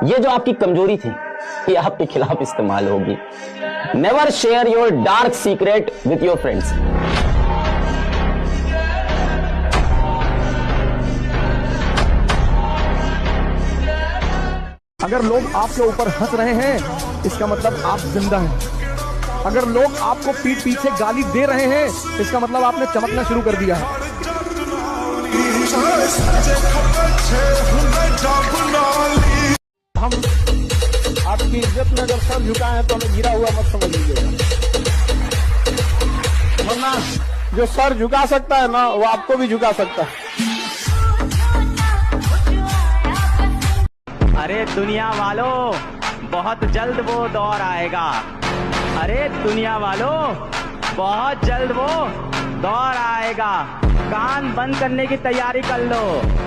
ये जो आपकी कमजोरी थी ये आपके खिलाफ इस्तेमाल होगी। Never share your dark secret with your friends. अगर लोग आपके ऊपर हंस रहे हैं इसका मतलब आप जिंदा हैं। अगर लोग आपको पीठ पीछे गाली दे रहे हैं इसका मतलब आपने चमकना शुरू कर दिया है। हम आपकी इज्जत में अगर सर झुकाए हैं तो हमें गिरा हुआ मत समझ लीजिएगा, वरना जो सर झुका सकता है ना वो आपको भी झुका सकता है। अरे दुनिया वालों, बहुत जल्द वो दौर आएगा। अरे दुनिया वालों, बहुत जल्द वो दौर आएगा। कान बंद करने की तैयारी कर लो,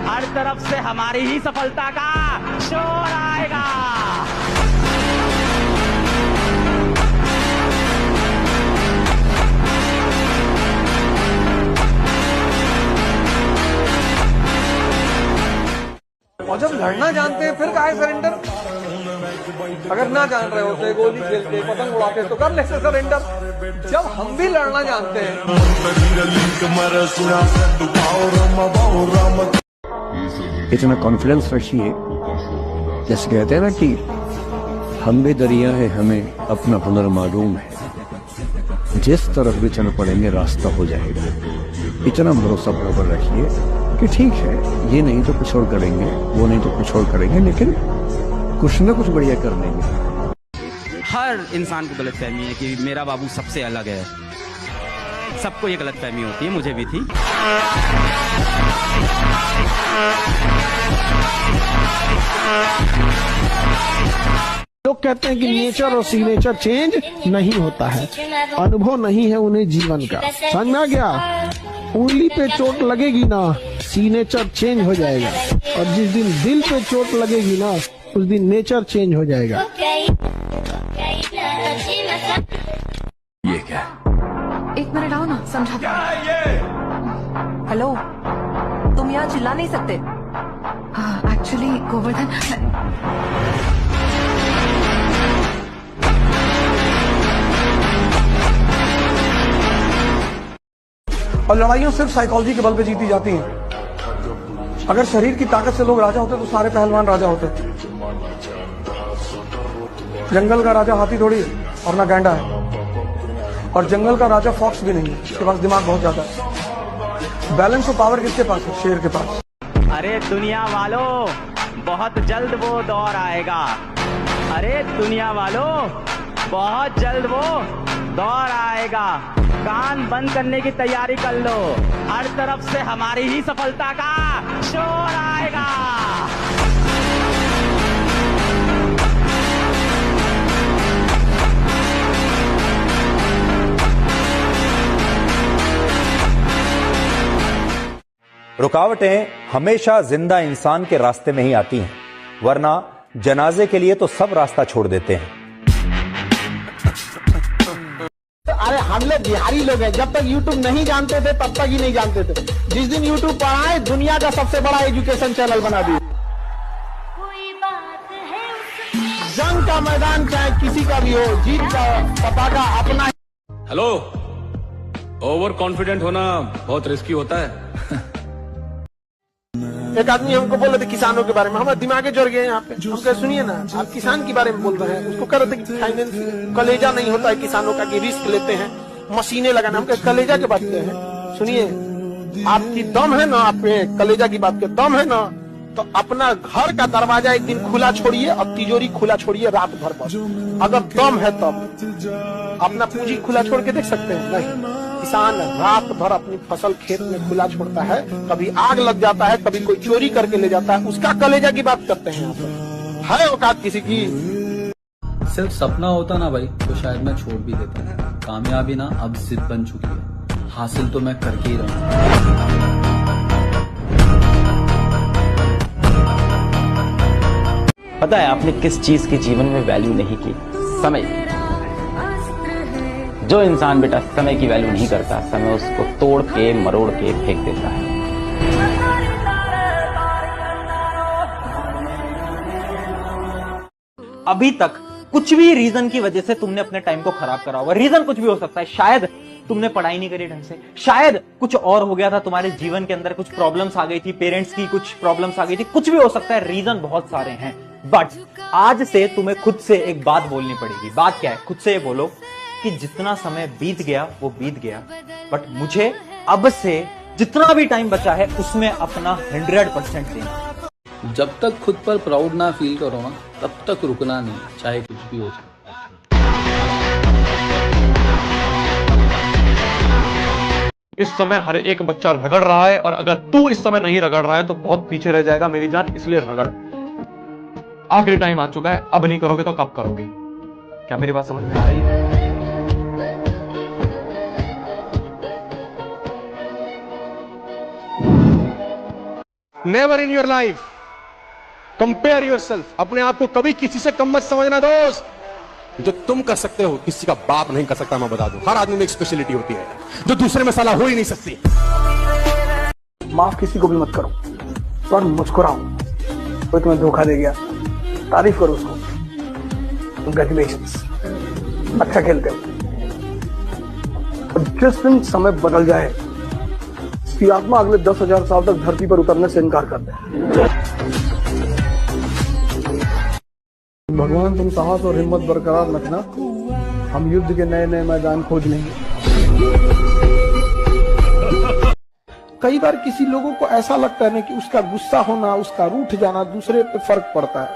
हर तरफ से हमारी ही सफलता का शोर आएगा। और जब लड़ना जानते हैं फिर काहे सरेंडर? अगर ना जान रहे होते, गोली खेलते, पतंग उड़ाते तो कर लेते सरेंडर। जब हम भी लड़ना जानते हैं। इतना कॉन्फिडेंस रखिए, जैसे कहते हैं ना कि हम भी दरिया है, हमें अपना हुनर मालूम है, जिस तरफ भी चल पड़ेंगे रास्ता हो जाएगा। इतना भरोसा बराबर रखिए कि ठीक है, ये नहीं तो कुछ और करेंगे, वो नहीं तो कुछ और करेंगे, लेकिन कुछ ना कुछ बढ़िया कर लेंगे। हर इंसान को गलतफहमी है कि मेरा बाबू सबसे अलग है। सबको ये गलतफहमी होती है, मुझे भी थी। लोग कहते हैं कि नेचर और सिग्नेचर चेंज नहीं होता है, अनुभव नहीं है उन्हें जीवन का। समझ में आ गया? उंगली पे चोट लगेगी ना, सिग्नेचर चेंज हो जाएगा, और जिस दिन दिल पे चोट लगेगी ना उस दिन नेचर चेंज हो जाएगा। ये क्या? एक मिनट आओ ना, समझा। हेलो, तुम यहाँ चिल्ला नहीं सकते। एक्चुअली गोवर्धन, और लड़ाइयाँ सिर्फ साइकोलॉजी के बल पे जीती जाती हैं। अगर शरीर की ताकत से लोग राजा होते तो सारे पहलवान राजा होते। जंगल का राजा हाथी थोड़ी और ना गैंडा है, और जंगल का राजा फॉक्स भी नहीं है, उसके पास दिमाग बहुत ज्यादा है। बैलेंस और पावर किसके पास है? शेर के पास। अरे दुनिया वालों, बहुत जल्द वो दौर आएगा। अरे दुनिया वालों, बहुत जल्द वो दौर आएगा। कान बंद करने की तैयारी कर लो, हर तरफ से हमारी ही सफलता का शोर आएगा। रुकावटें हमेशा जिंदा इंसान के रास्ते में ही आती हैं, वरना जनाजे के लिए तो सब रास्ता छोड़ देते हैं। अरे हम लोग बिहारी लोग हैं, जब तक YouTube नहीं जानते थे तब तक ही नहीं जानते थे। जिस दिन YouTube पढ़ाए, दुनिया का सबसे बड़ा एजुकेशन चैनल बना दिए। जंग का मैदान चाहे किसी का भी हो, जीत का पताका अपना। हेलो, ओवर कॉन्फिडेंट होना बहुत रिस्की होता है। एक आदमी हमको बोल रहे थे किसानों के बारे में, हमारे दिमागे जड़ गए यहाँ पे। हम कहे सुनिए ना, आप किसान के बारे में बोल रहे हैं। उसको कह रहे थे कि फाइनेंस कलेजा नहीं होता है किसानों का, कि रिस्क लेते हैं, मशीनें लगाना। हम कहे कलेजा की बात करते हैं। सुनिए, आपकी दम है ना, आप पे कलेजा की बात के दम है ना, तो अपना घर का दरवाजा एक दिन खुला छोड़िए और तिजोरी खुला छोड़िए रात भर बस। अगर दम है तब अपना पूंजी खुला छोड़ के देख सकते हैं? नहीं। किसान रात भर अपनी फसल खेत में खुला छोड़ता है, कभी आग लग जाता है, कभी कोई चोरी करके ले जाता है, उसका कलेजा की बात करते हैं। यहाँ पर है औकात किसी की? सिर्फ सपना होता ना भाई तो शायद मैं छोड़ भी देता। कामयाबी ना अब जिद बन चुकी है, हासिल तो मैं करके ही रहूंगा। पता है आपने किस चीज की जीवन में वैल्यू नहीं की? समय। जो इंसान बेटा समय की वैल्यू नहीं करता, समय उसको तोड़ के मरोड़ के फेंक देता है। अभी तक कुछ भी रीजन की वजह से तुमने अपने टाइम को खराब करा होगा। रीजन कुछ भी हो सकता है, शायद तुमने पढ़ाई नहीं करी ढंग से, शायद कुछ और हो गया था तुम्हारे जीवन के अंदर, कुछ प्रॉब्लम्स आ गई थी, पेरेंट्स की कुछ प्रॉब्लम्स आ गई थी, कुछ भी हो सकता है, रीजन बहुत सारे हैं। बट आज से तुम्हें खुद से एक बात बोलनी पड़ेगी। बात क्या है? खुद से ये बोलो कि जितना समय बीत गया वो बीत गया, बट मुझे अब से जितना भी टाइम बचा है उसमें अपना 100% देना। जब तक खुद पर प्राउड ना फील करो ना, तब तक रुकना नहीं, चाहे कुछ भी हो जाए। इस समय हर एक बच्चा रगड़ रहा है, और अगर तू इस समय नहीं रगड़ रहा है तो बहुत पीछे रह जाएगा मेरी जान, इसलिए रगड़। आखिरी टाइम आ चुका है, अब नहीं करोगे तो कब करोगे? क्या मेरी बात समझ में आ रही है? Never in your life compare yourself. अपने आप को कभी किसी से कम मत समझना दोस्त। जो तुम कर सकते हो किसी का बाप नहीं कर सकता, मैं बता दूं। हर आदमी में एक स्पेशलिटी होती है जो दूसरे में साला हो ही नहीं सकती। माफ किसी को भी मत करो, पर मुस्कुराओ। कोई तुम्हें धोखा दे गया, तारीफ करो उसको, कंग्रेचुलेशंस, अच्छा खेलते हो। जिस दिन समय बदल जाए, उसकी आत्मा अगले 10,000 साल तक धरती पर उतरने से इनकार कर दे। भगवान तुम साहस और हिम्मत बरकरार रखना, हम युद्ध के नए नए मैदान खोज लेंगे। कई बार किसी लोगों को ऐसा लगता है ना कि उसका गुस्सा होना, उसका रूठ जाना दूसरे पे फर्क पड़ता है,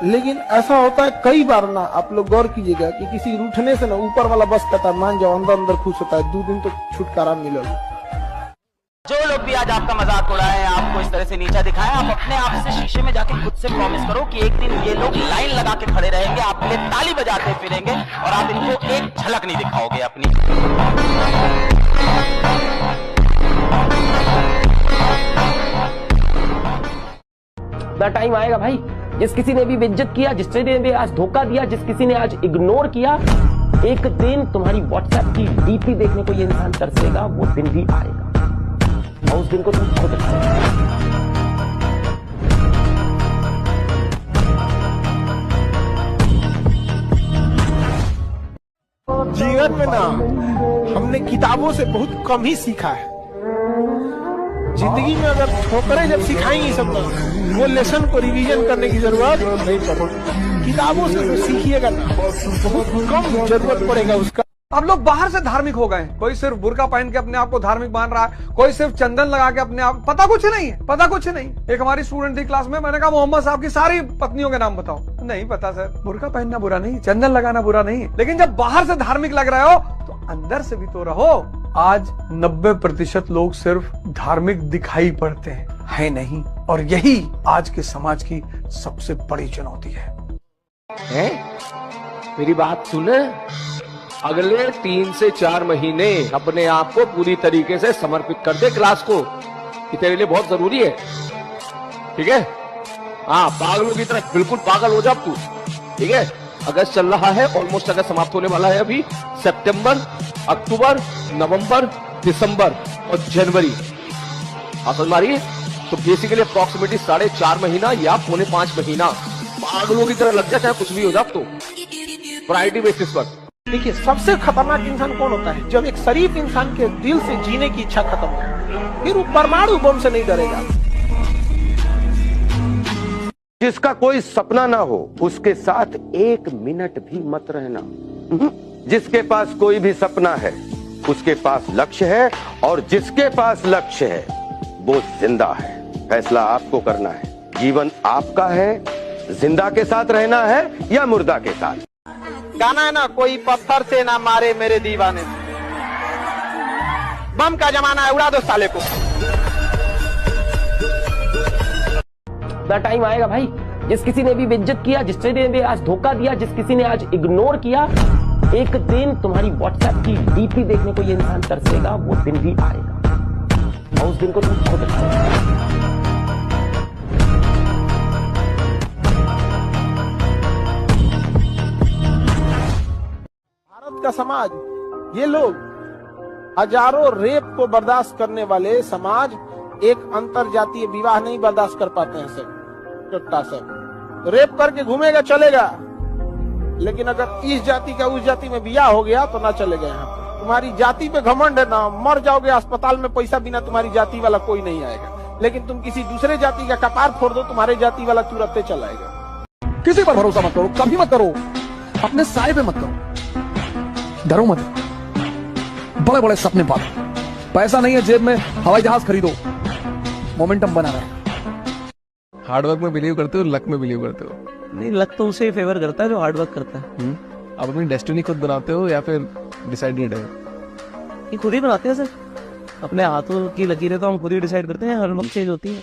लेकिन ऐसा होता है कई बार ना, आप लोग गौर कीजिएगा कि किसी रूठने से ना ऊपर वाला बस कहता है मान जाओ, अंदर अंदर खुश होता है, 2 दिन तो छुटकारा मिलेगा। जो लोग भी आज आपका मजाक उड़ाए, आपको इस तरह से नीचा दिखाए, आप अपने आप से शीशे में जाके खुद से प्रॉमिस करो कि एक दिन ये लोग लाइन लगा के खड़े रहेंगे, आपके लिए ताली बजाते फिरेंगे, और आप इनको एक झलक नहीं दिखाओगे अपनी। टाइम आएगा भाई, जिस किसी ने भी बेइज्जत किया, जिससे ने भी आज धोखा दिया, जिस किसी ने आज इग्नोर किया, एक दिन तुम्हारी व्हाट्सएप की डीपी देखने को ये इंसान तरसेगा। वो दिन भी आएगा और उस दिन को तुम खुद जीवन में ना हमने किताबों से बहुत कम ही सीखा है। जिंदगी में अगर ठोकरें जब सिखाएंगी सब लोग, वो लेसन को रिवीजन करने की जरूरत नहीं पड़ेगी। किताबों से तो सीखिएगा ना, बहुत कम जरूरत पड़ेगा उसका। अब लोग बाहर से धार्मिक हो गए। कोई सिर्फ बुर्का पहन के अपने आप को धार्मिक मान रहा है, कोई सिर्फ चंदन लगा के अपने आप, पता कुछ नहीं है, पता कुछ नहीं। एक हमारी स्टूडेंट थी क्लास में, मैंने कहा मोहम्मद साहब की सारी पत्नियों के नाम बताओ। नहीं पता सर। बुर्का पहनना बुरा नहीं, चंदन लगाना बुरा नहीं, लेकिन जब बाहर से धार्मिक लग रहे हो तो अंदर से भी तो रहो। आज 90% लोग सिर्फ धार्मिक दिखाई पड़ते हैं नहीं, और यही आज के समाज की सबसे बड़ी चुनौती है। मेरी बात सुने, अगले 3 से 4 महीने अपने आप को पूरी तरीके से समर्पित कर दे क्लास को, ये तेरे लिए बहुत जरूरी है, ठीक है? हाँ, पागलों की तरह बिल्कुल पागल हो जा तू, ठीक है? अगस्त चल रहा है, ऑलमोस्ट अगस्त समाप्त होने वाला है। अभी सितंबर, अक्टूबर, नवंबर, दिसंबर और जनवरी, आप समझ मारिए, तो बेसिकली अप्रोक्सीमेटली 4.5 महीना या 4.5 महीना पागलों की तरह लग जा, चाहे कुछ भी हो जा। तो प्रायोरिटी बेसिस पर देखिए, सबसे खतरनाक इंसान कौन होता है? जब एक शरीफ इंसान के दिल से जीने की इच्छा खत्म हो, फिर वो परमाणु बम से नहीं डरेगा। जिसका कोई सपना ना हो, उसके साथ 1 मिनट भी मत रहना। जिसके पास कोई भी सपना है, उसके पास लक्ष्य है, और जिसके पास लक्ष्य है वो जिंदा है। फैसला आपको करना है, जीवन आपका है, जिंदा के साथ रहना है या मुर्दा के साथ। गाना है ना, कोई पत्थर से ना मारे मेरे दीवाने, बम का जमाना है, उड़ा दो साले को। टाइम आएगा भाई, जिस किसी ने भी बेइज्जत किया, जिससे ने भी आज धोखा दिया, जिस किसी ने आज इग्नोर किया, एक दिन तुम्हारी व्हाट्सएप की डीपी देखने को ये इंसान तरसेगा। वो दिन भी आएगा और उस दिन को तुम खुद भारत का समाज, ये लोग हजारों रेप को बर्दाश्त करने वाले समाज एक अंतर जातीय विवाह नहीं बर्दाश्त कर पाते हैं। सर टुट्टा सर रेप करके घूमेगा चलेगा, लेकिन अगर इस जाति का उस जाति में बिया हो गया तो ना चलेगा यहाँ पे। तुम्हारी जाति पे घमंड है ना, मर जाओगे अस्पताल में पैसा बिना तुम्हारी जाति वाला कोई नहीं आएगा। लेकिन तुम किसी दूसरे जाति का कपार फोड़ दो, तुम्हारे जाति वाला तुरंत चला आएगा। किसी पर भरोसा मत करो, कभी मत करो, अपने साय पे मत करो, डरो मत, बड़े बड़े सपने पालो। पैसा नहीं है जेब में, हवाई जहाज खरीदो, मोमेंटम बना रहे। हार्डवर्क में बिलीव करते हो, लक में बिलीव करते हो? नहीं, लक तो उसे फेवर करता है जो हार्डवर्क करता है। आप अपनी डेस्टिनी खुद बनाते हो या फिर डिसाइडेड है? ये खुद ही बनाते हैं सर, अपने हाथों की लकीरें तो हम खुद ही डिसाइड करते हैं, हर वक्त चेंज होती है।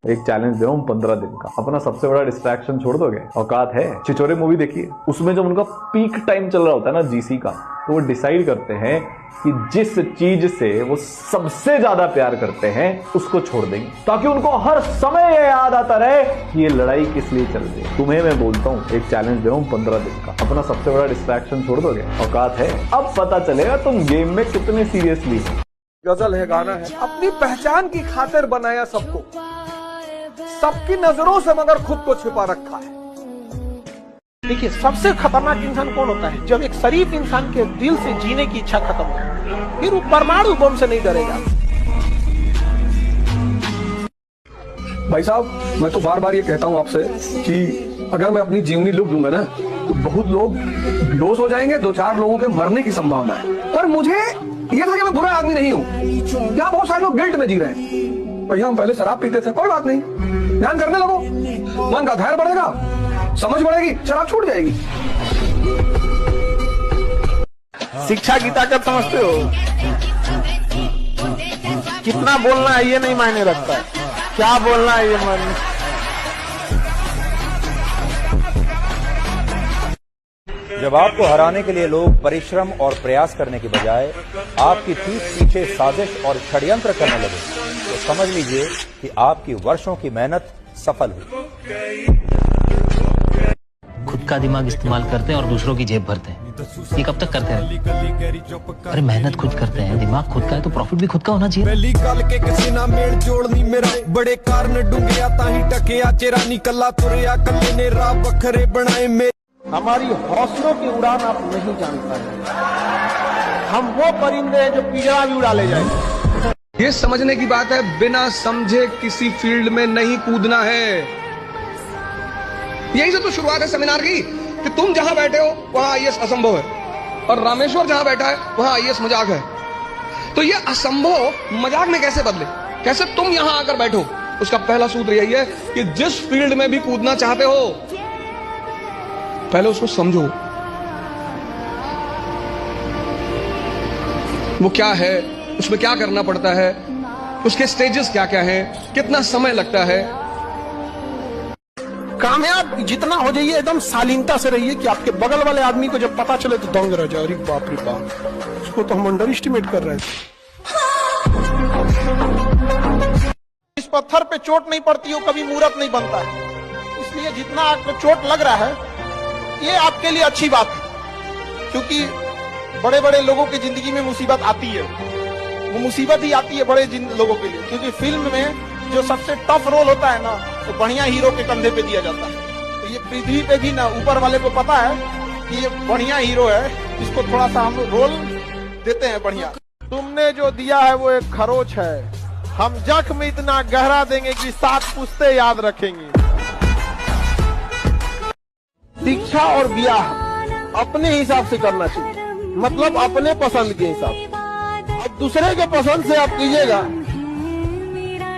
एक चैलेंज दे रहा हूँ 15 दिन का, अपना सबसे बड़ा डिस्ट्रैक्शन छोड़ दोगे? औकात है? छिछोरे मूवी देखिए, उसमें जब उनका पीक टाइम चल रहा होता है ना जीसी का, तो वो डिसाइड करते हैं कि जिस चीज से वो सबसे ज्यादा प्यार करते हैं उसको छोड़ देंगे, ताकि उनको हर समय ये याद आता रहे कि ये लड़ाई किस लिए चल रही है। तुम्हें मैं बोलता हूँ, एक चैलेंज दे रहा हूँ 15 दिन का, अपना सबसे बड़ा डिस्ट्रैक्शन छोड़ दोगे? औकात है? अब पता चलेगा तुम गेम में कितने सीरियसली हो। गजल है, गाना है, अपनी पहचान की खातिर बनाया सबको, सबकी नजरों से मगर खुद को छिपा रखा है। देखिए, सबसे खतरनाक इंसान कौन होता है? जब एक शरीफ इंसान के दिल से जीने की इच्छा खत्म हो, फिर वो परमाणु बम से नहीं डरेगा। भाई साहब, मैं तो बार बार ये कहता हूँ आपसे कि अगर मैं अपनी जीवनी लुक दूंगा ना, तो बहुत लोग बेहोश हो जाएंगे, 2-4 लोगों के मरने की संभावना है। पर मुझे ये था कि मैं बुरा आदमी नहीं हूँ। यहाँ बहुत सारे लोग गिल्ट में जी रहे हैं। भैया हम पहले शराब पीते थे, कोई बात नहीं, ध्यान करने लगो, मन का धैर्य बढ़ेगा, समझ बढ़ेगी, शराब छूट जाएगी। शिक्षा गीता कब समझते हो? कितना बोलना है ये नहीं मायने रखता है, क्या बोलना है ये मायने। जब आपको हराने के लिए लोग परिश्रम और प्रयास करने की बजाय आपकी पीठ पीछे साजिश और षड्यंत्र करने लगे, तो समझ लीजिए कि आपकी वर्षों की मेहनत सफल हुई। खुद का दिमाग इस्तेमाल करते हैं और दूसरों की जेब भरते हैं। ये कब तक करते हैं? अरे मेहनत खुद करते हैं, दिमाग खुद का है तो प्रॉफिट भी खुद का होना चाहिए। पहली गल के किसी ना मेल जोड़नी मेरा, बड़े कारण डूंगे आता ही टके चेरा निकला तुरया कल्ले ने राह बखरे बनाए मेरे। हमारी हौसलों की उड़ान आप नहीं जान पाए। हम वो परिंदे हैं जो पिंजरा भी उड़ा ले जाएंगे। ये समझने की बात है, बिना समझे किसी फील्ड में नहीं कूदना है। यही से तो शुरुआत है सेमिनार की, कि तुम जहां बैठे हो वहां आईएएस असंभव है, और रामेश्वर जहां बैठा है वहां आईएएस मजाक है। तो ये असंभव मजाक में कैसे बदले? कैसे तुम यहां आकर बैठो? उसका पहला सूत्र यही है कि जिस फील्ड में भी कूदना चाहते हो, पहले उसको समझो, वो क्या है, उसमें क्या करना पड़ता है, उसके स्टेजेस क्या क्या हैं, कितना समय लगता है। कामयाब जितना हो जाइए, एकदम शालीनता से रहिए कि आपके बगल वाले आदमी को जब पता चले तो दंग रह जाए, अरे बाप रे बाप, उसको तो हम अंडर एस्टिमेट कर रहे थे। इस पत्थर पे चोट नहीं पड़ती हो, कभी मूर्त नहीं बनता है। इसलिए जितना आपको चोट लग रहा है, ये आपके लिए अच्छी बात है, क्योंकि बड़े बड़े लोगों की जिंदगी में मुसीबत आती है। वो मुसीबत ही आती है बड़े लोगों के लिए, क्योंकि फिल्म में जो सबसे टफ रोल होता है ना, तो बढ़िया हीरो के कंधे पे दिया जाता है। तो ये पृथ्वी पे भी ना ऊपर वाले को पता है कि ये बढ़िया हीरो है, इसको थोड़ा सा हम रोल देते हैं बढ़िया। तुमने जो दिया है वो एक खरोच है, हम जख्म इतना गहरा देंगे कि 7 पुश्ते याद रखेंगे। शिक्षा और ब्याह अपने हिसाब से करना चाहिए, मतलब अपने पसंद के हिसाब से। अब दूसरे के पसंद से आप कीजिएगा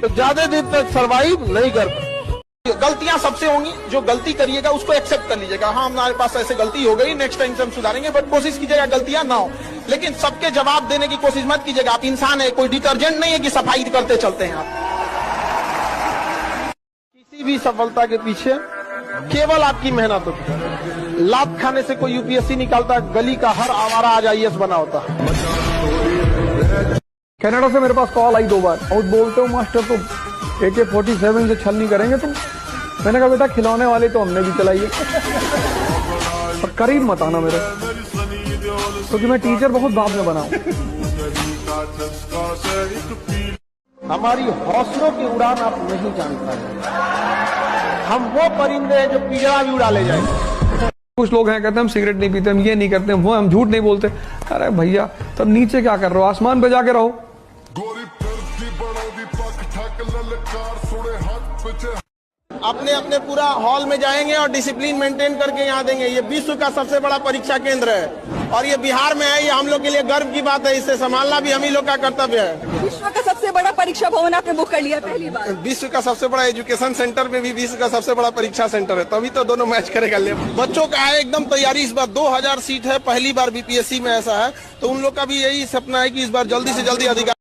तो ज्यादा दिन तक सरवाइव नहीं कर पाएंगे। गलतियां सबसे होंगी, जो गलती करिएगा उसको एक्सेप्ट कर लीजिएगा। हाँ, हमारे पास ऐसे गलती हो गई, नेक्स्ट टाइम से हम सुधारेंगे, बट कोशिश कीजिएगा गलतियां ना हो। लेकिन सबके जवाब देने की कोशिश मत कीजिएगा। आप इंसान है, कोई डिटर्जेंट नहीं है कि सफाई करते चलते हैं आप। किसी भी सफलता के पीछे केवल आपकी मेहनत होती है। लात खाने से कोई यूपीएससी निकालता, गली का हर आवारा आज आईएएस बना होता। कनाडा से मेरे पास कॉल आई 2 बार, और बोलते हो मास्टर तो AK-47 से छल नहीं करेंगे तुम। मैंने कहा बेटा खिलौने वाले तो हमने भी चलाई है, और करीब मत आना मेरे, क्योंकि मैं टीचर बहुत बाद में बना हूं। हमारी हौसलों की उड़ान आप नहीं जान पाए। हम वो परिंदे हैं जो पिंजरा भी उड़ा ले जाएंगे। कुछ लोग हैं कहते हैं हम सिगरेट नहीं पीते, हम ये नहीं करते, हम झूठ नहीं बोलते। अरे भैया तब नीचे क्या कर रहे हो, आसमान पे जाके रहो। अपने अपने पूरा हॉल में जाएंगे और डिसिप्लिन मेंटेन करके यहाँ देंगे। ये विश्व का सबसे बड़ा परीक्षा केंद्र है और ये बिहार में है। ये हम लोग के लिए गर्व की बात है। इसे संभालना भी हम ही लोग का कर्तव्य है। विश्व का सबसे बड़ा परीक्षा भवन आपने बुक कर लिया पहली बार। विश्व का सबसे बड़ा एजुकेशन सेंटर में भी विश्व का सबसे बड़ा परीक्षा सेंटर है, तभी तो दोनों मैच करेगा। बच्चों का है एकदम तैयारी। इस बार 2000 सीट है, पहली बार बीपीएससी में ऐसा है, तो उन लोग का भी यही सपना है कि इस बार जल्दी से जल्दी अधिकारी